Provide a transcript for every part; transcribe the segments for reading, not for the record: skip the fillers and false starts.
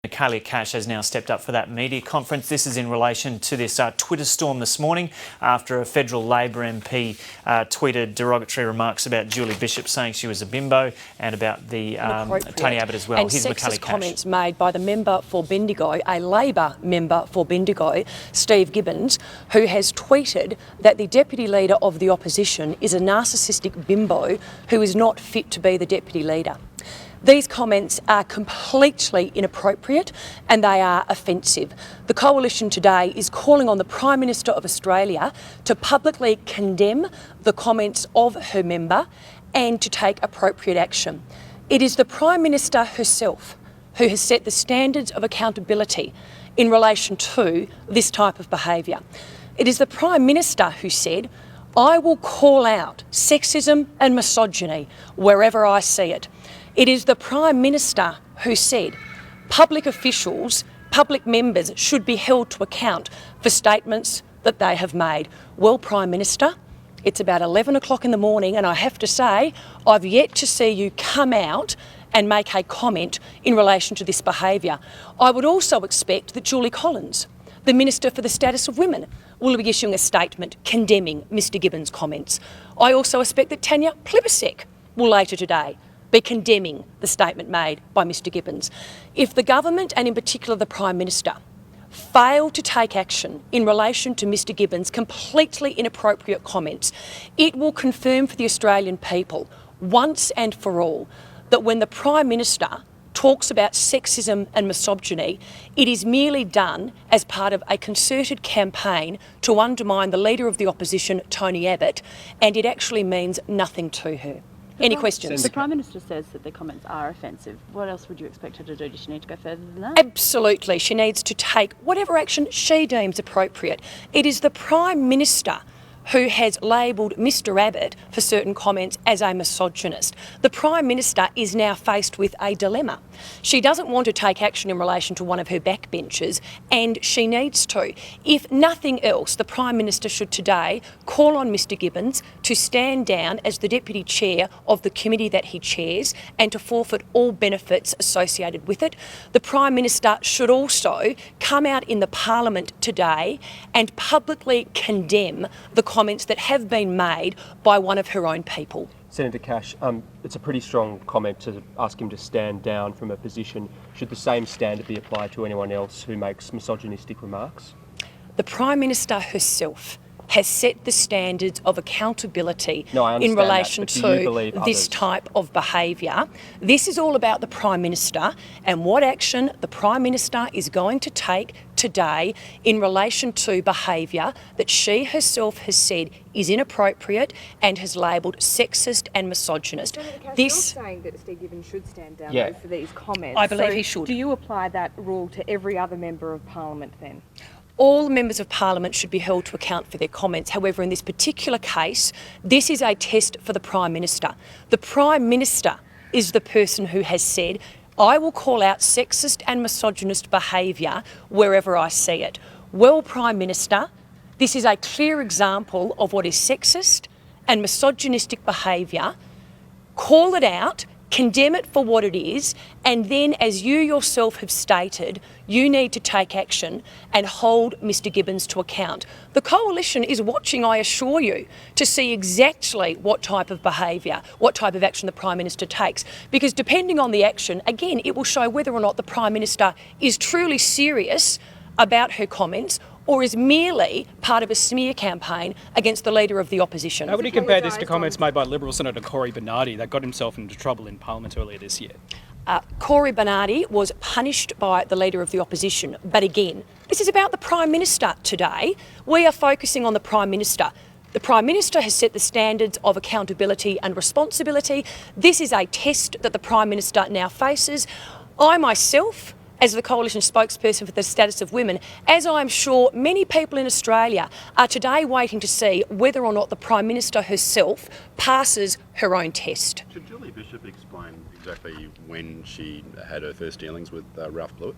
Michaelia Cash has now stepped up for that media conference. This is in relation to this Twitter storm this morning after a federal Labor MP tweeted derogatory remarks about Julie Bishop, saying she was a bimbo, and about the Tony Abbott as well. And sexist comments made by the member for Bendigo, a Labor member for Bendigo, Steve Gibbons, who has tweeted that the deputy leader of the opposition is a narcissistic bimbo who is not fit to be the deputy leader. These comments are completely inappropriate and they are offensive. The Coalition today is calling on the Prime Minister of Australia to publicly condemn the comments of her member and to take appropriate action. It is the Prime Minister herself who has set the standards of accountability in relation to this type of behaviour. It is the Prime Minister who said, "I will call out sexism and misogyny wherever I see it." It is the Prime Minister who said public officials, public members should be held to account for statements that they have made. Well, Prime Minister, it's about 11 o'clock in the morning and I have to say I've yet to see you come out and make a comment in relation to this behaviour. I would also expect that Julie Collins, the Minister for the Status of Women, will be issuing a statement condemning Mr Gibbons' comments. I also expect that Tanya Plibersek will later today be condemning the statement made by Mr Gibbons. If the government, and in particular the Prime Minister, fail to take action in relation to Mr Gibbons' completely inappropriate comments, it will confirm for the Australian people once and for all that when the Prime Minister talks about sexism and misogyny, it is merely done as part of a concerted campaign to undermine the Leader of the Opposition, Tony Abbott, and it actually means nothing to her. Any questions? The Prime Minister says that the comments are offensive. What else would you expect her to do? Does she need to go further than that? Absolutely. She needs to take whatever action she deems appropriate. It is the Prime Minister who has labelled Mr Abbott for certain comments as a misogynist. The Prime Minister is now faced with a dilemma. She doesn't want to take action in relation to one of her backbenchers, and she needs to. If nothing else, the Prime Minister should today call on Mr Gibbons to stand down as the Deputy Chair of the committee that he chairs and to forfeit all benefits associated with it. The Prime Minister should also come out in the Parliament today and publicly condemn the comments that have been made by one of her own people. Senator Cash, it's a pretty strong comment to ask him to stand down from a position. Should the same standard be applied to anyone else who makes misogynistic remarks? The Prime Minister herself has set the standards of accountability in relation to this type of behaviour. This is all about the Prime Minister and what action the Prime Minister is going to take today in relation to behaviour that she herself has said is inappropriate and has labelled sexist and misogynist. You're saying that Steve Gibbons should stand down for these comments. I believe he should. Do you apply that rule to every other member of Parliament then? All members of Parliament should be held to account for their comments. However, in this particular case, this is a test for the Prime Minister. The Prime Minister is the person who has said, "I will call out sexist and misogynist behaviour wherever I see it." Well, Prime Minister, this is a clear example of what is sexist and misogynistic behaviour. Call it out, condemn it for what it is, and then, as you yourself have stated, you need to take action and hold Mr Gibbons to account. The Coalition is watching, I assure you, to see exactly what type of behaviour, what type of action the Prime Minister takes, because depending on the action, again, it will show whether or not the Prime Minister is truly serious about her comments or is merely part of a smear campaign against the Leader of the Opposition. How would you compare this to comments made by Liberal Senator Cory Bernardi that got himself into trouble in Parliament earlier this year? Cory Bernardi was punished by the Leader of the Opposition, but again, this is about the Prime Minister today. We are focusing on the Prime Minister. The Prime Minister has set the standards of accountability and responsibility. This is a test that the Prime Minister now faces. I myself, as the Coalition spokesperson for the Status of Women, as I'm sure many people in Australia are today waiting to see whether or not the Prime Minister herself passes her own test. Should Julie Bishop explain exactly when she had her first dealings with Ralph Blewett?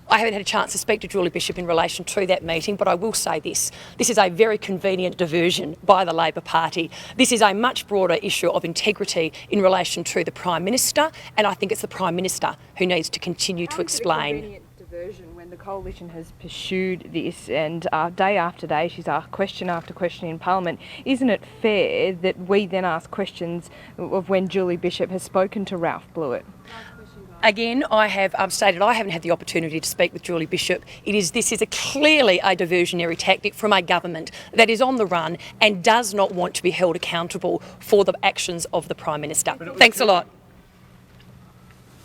I haven't had a chance to speak to Julie Bishop in relation to that meeting, but I will say this. This is a very convenient diversion by the Labor Party. This is a much broader issue of integrity in relation to the Prime Minister, and I think it's the Prime Minister who needs to continue to explain. diversion when the coalition has pursued this and day after day she's asked question after question in Parliament? Isn't it fair that we then ask questions of when Julie Bishop has spoken to Ralph Blewett? Again, I have stated I haven't had the opportunity to speak with Julie Bishop. This is clearly a diversionary tactic from a government that is on the run and does not want to be held accountable for the actions of the Prime Minister. Thanks a lot.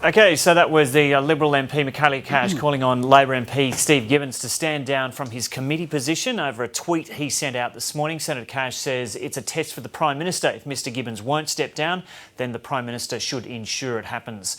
Okay, so that was the Liberal MP Michaelia Cash calling on Labor MP Steve Gibbons to stand down from his committee position over a tweet he sent out this morning. Senator Cash says it's a test for the Prime Minister. If Mr Gibbons won't step down, then the Prime Minister should ensure it happens.